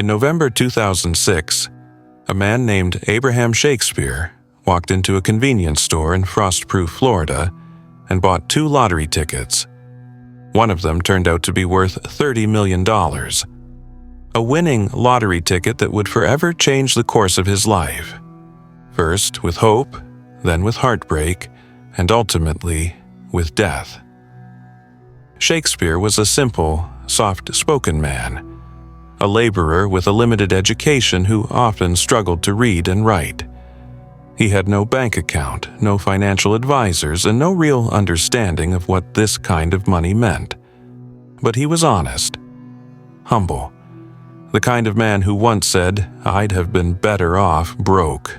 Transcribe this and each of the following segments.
In November 2006, a man named Abraham Shakespeare walked into a convenience store in Frostproof, Florida, and bought 2 lottery tickets. One of them turned out to be worth $30 million. A winning lottery ticket that would forever change the course of his life. First with hope, then with heartbreak, and ultimately with death. Shakespeare was a simple, soft-spoken man, a laborer with a limited education who often struggled to read and write. He had no bank account, no financial advisors, and no real understanding of what this kind of money meant. But he was honest, humble, the kind of man who once said, "I'd have been better off broke."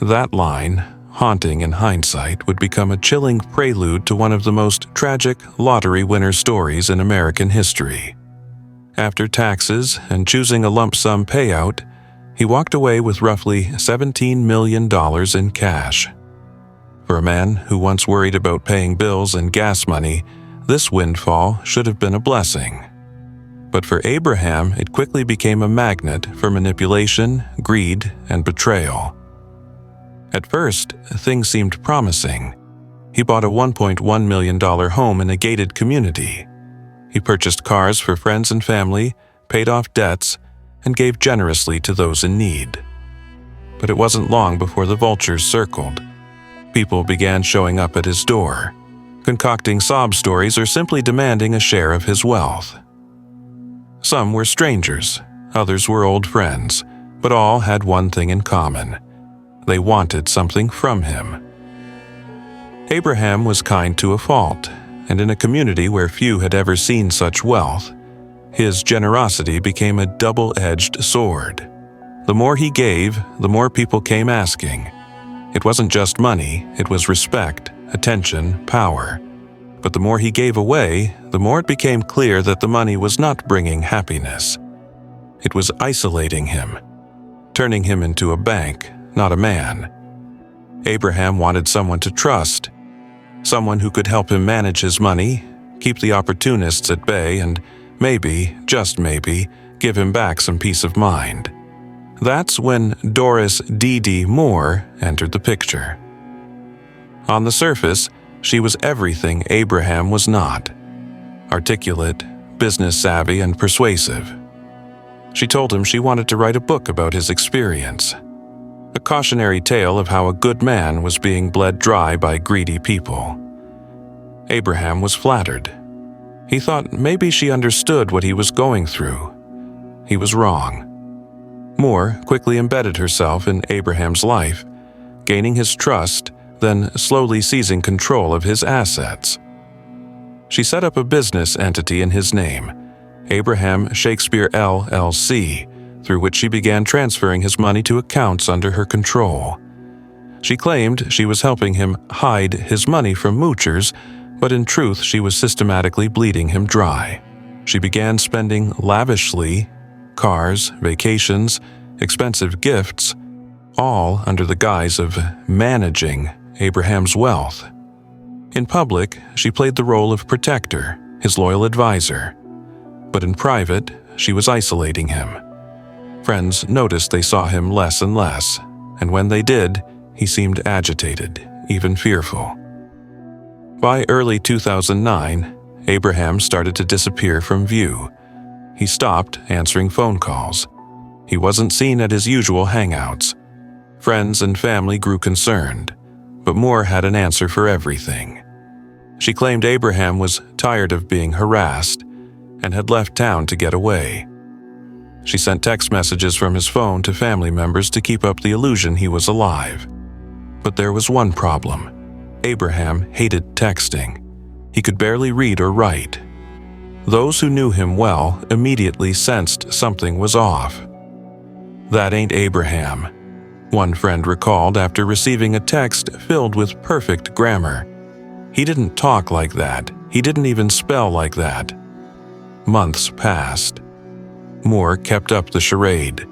That line, haunting in hindsight, would become a chilling prelude to one of the most tragic lottery winner stories in American history. After taxes and choosing a lump sum payout, he walked away with roughly $17 million in cash. For a man who once worried about paying bills and gas money, this windfall should have been a blessing. But for Abraham, it quickly became a magnet for manipulation, greed, and betrayal. At first, things seemed promising. He bought a $1.1 million home in a gated community. He purchased cars for friends and family, paid off debts, and gave generously to those in need. But it wasn't long before the vultures circled. People began showing up at his door, concocting sob stories or simply demanding a share of his wealth. Some were strangers, others were old friends, but all had one thing in common. They wanted something from him. Abraham was kind to a fault, and in a community where few had ever seen such wealth, his generosity became a double-edged sword. The more he gave, the more people came asking. It wasn't just money, it was respect, attention, power. But the more he gave away, the more it became clear that the money was not bringing happiness. It was isolating him, turning him into a bank, not a man. Abraham wanted someone to trust, someone who could help him manage his money, keep the opportunists at bay, and maybe, just maybe, give him back some peace of mind. That's when Doris Dee Dee Moore entered the picture. On the surface, she was everything Abraham was not. Articulate, business-savvy, and persuasive. She told him she wanted to write a book about his experience. A cautionary tale of how a good man was being bled dry by greedy people. Abraham was flattered. He thought maybe she understood what he was going through. He was wrong. Moore quickly embedded herself in Abraham's life, gaining his trust, then slowly seizing control of his assets. She set up a business entity in his name, Abraham Shakespeare LLC, through which she began transferring his money to accounts under her control. She claimed she was helping him hide his money from moochers, but in truth she was systematically bleeding him dry. She began spending lavishly, cars, vacations, expensive gifts, all under the guise of managing Abraham's wealth. In public, she played the role of protector, his loyal advisor. But in private, she was isolating him. Friends noticed they saw him less and less, and when they did, he seemed agitated, even fearful. By early 2009, Abraham started to disappear from view. He stopped answering phone calls. He wasn't seen at his usual hangouts. Friends and family grew concerned, but Moore had an answer for everything. She claimed Abraham was tired of being harassed and had left town to get away. She sent text messages from his phone to family members to keep up the illusion he was alive. But there was one problem. Abraham hated texting. He could barely read or write. Those who knew him well immediately sensed something was off. "That ain't Abraham," one friend recalled after receiving a text filled with perfect grammar. "He didn't talk like that. He didn't even spell like that." Months passed. Moore kept up the charade.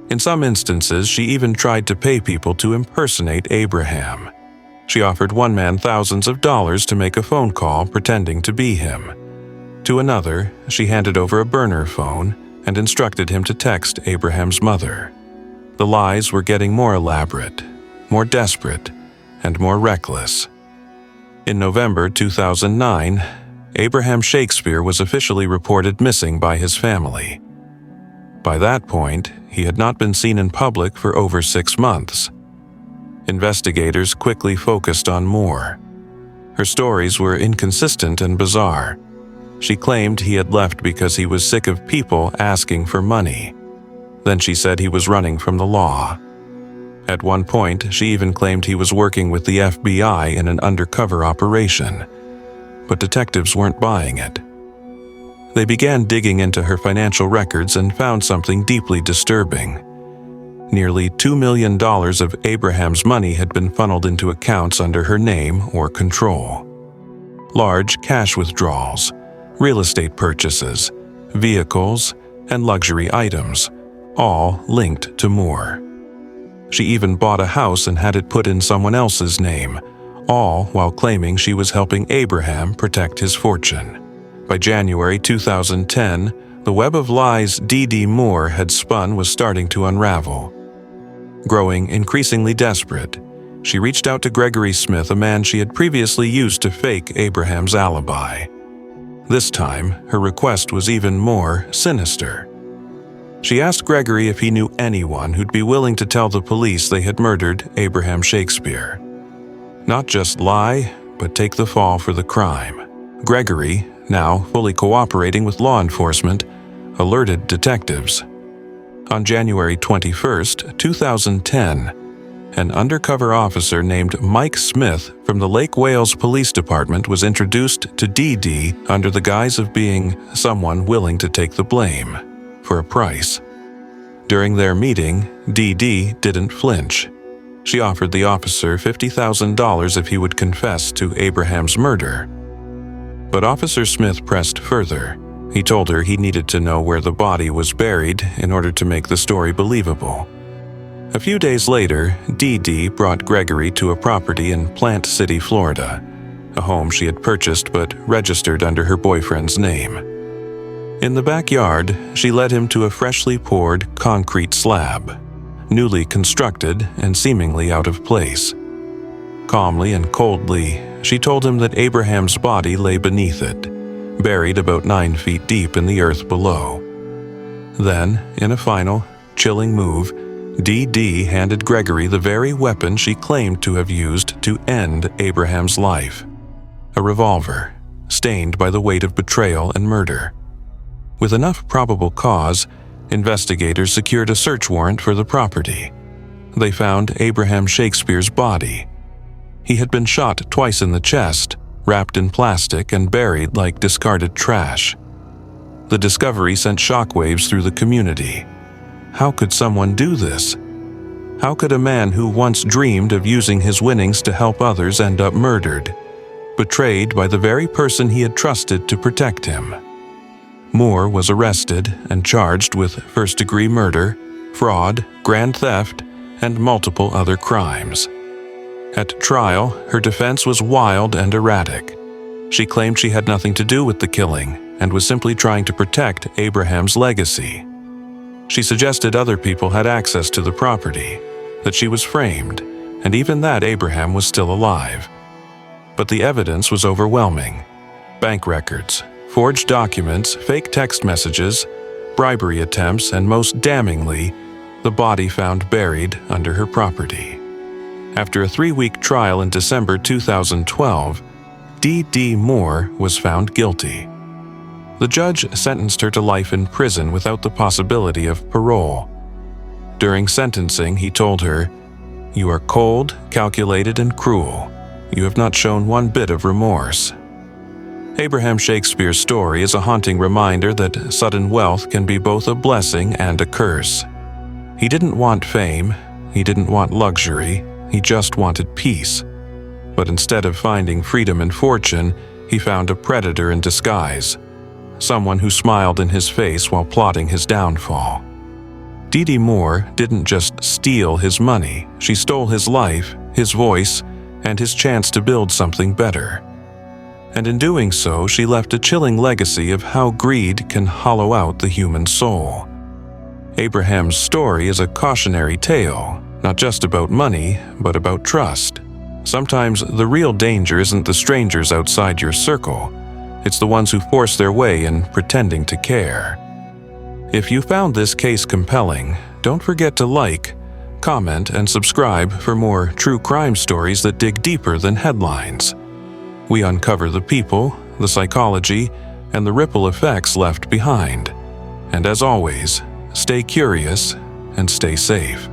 In some instances, she even tried to pay people to impersonate Abraham. She offered one man thousands of dollars to make a phone call pretending to be him. To another, she handed over a burner phone and instructed him to text Abraham's mother. The lies were getting more elaborate, more desperate, and more reckless. In November 2009, Abraham Shakespeare was officially reported missing by his family. By that point, he had not been seen in public for over 6 months. Investigators quickly focused on Moore. Her stories were inconsistent and bizarre. She claimed he had left because he was sick of people asking for money. Then she said he was running from the law. At one point, she even claimed he was working with the FBI in an undercover operation. But detectives weren't buying it. They began digging into her financial records and found something deeply disturbing. Nearly $2 million of Abraham's money had been funneled into accounts under her name or control. Large cash withdrawals, real estate purchases, vehicles, and luxury items, all linked to Moore. She even bought a house and had it put in someone else's name, all while claiming she was helping Abraham protect his fortune. By January 2010, the web of lies Dee Dee Moore had spun was starting to unravel. Growing increasingly desperate, she reached out to Gregory Smith, a man she had previously used to fake Abraham's alibi. This time, her request was even more sinister. She asked Gregory if he knew anyone who'd be willing to tell the police they had murdered Abraham Shakespeare. Not just lie, but take the fall for the crime. Gregory, now fully cooperating with law enforcement, alerted detectives. On January 21, 2010, an undercover officer named Mike Smith from the Lake Wales Police Department was introduced to Dee Dee under the guise of being someone willing to take the blame, for a price. During their meeting, Dee Dee didn't flinch. She offered the officer $50,000 if he would confess to Abraham's murder. But Officer Smith pressed further. He told her he needed to know where the body was buried in order to make the story believable. A few days later, Dee Dee brought Gregory to a property in Plant City, Florida, a home she had purchased but registered under her boyfriend's name. In the backyard, she led him to a freshly poured concrete slab, newly constructed and seemingly out of place. Calmly and coldly, she told him that Abraham's body lay beneath it, buried about 9 feet deep in the earth below. Then, in a final, chilling move, Dee Dee handed Gregory the very weapon she claimed to have used to end Abraham's life, a revolver, stained by the weight of betrayal and murder. With enough probable cause, investigators secured a search warrant for the property. They found Abraham Shakespeare's body. He had been shot twice in the chest, wrapped in plastic and buried like discarded trash. The discovery sent shockwaves through the community. How could someone do this? How could a man who once dreamed of using his winnings to help others end up murdered, betrayed by the very person he had trusted to protect him? Moore was arrested and charged with first-degree murder, fraud, grand theft, and multiple other crimes. At trial, her defense was wild and erratic. She claimed she had nothing to do with the killing and was simply trying to protect Abraham's legacy. She suggested other people had access to the property, that she was framed, and even that Abraham was still alive. But the evidence was overwhelming. Bank records, forged documents, fake text messages, bribery attempts, and most damningly, the body found buried under her property. After a 3-week trial in December 2012, Dee Dee Moore was found guilty. The judge sentenced her to life in prison without the possibility of parole. During sentencing, he told her, "You are cold, calculated, and cruel. You have not shown one bit of remorse." Abraham Shakespeare's story is a haunting reminder that sudden wealth can be both a blessing and a curse. He didn't want fame, he didn't want luxury, he just wanted peace. But instead of finding freedom and fortune, he found a predator in disguise, someone who smiled in his face while plotting his downfall. Dee Dee Moore didn't just steal his money, she stole his life, his voice, and his chance to build something better. And in doing so, she left a chilling legacy of how greed can hollow out the human soul. Abraham's story is a cautionary tale, not just about money, but about trust. Sometimes the real danger isn't the strangers outside your circle. It's the ones who force their way in pretending to care. If you found this case compelling, don't forget to like, comment, and subscribe for more true crime stories that dig deeper than headlines. We uncover the people, the psychology, and the ripple effects left behind. And as always, stay curious and stay safe.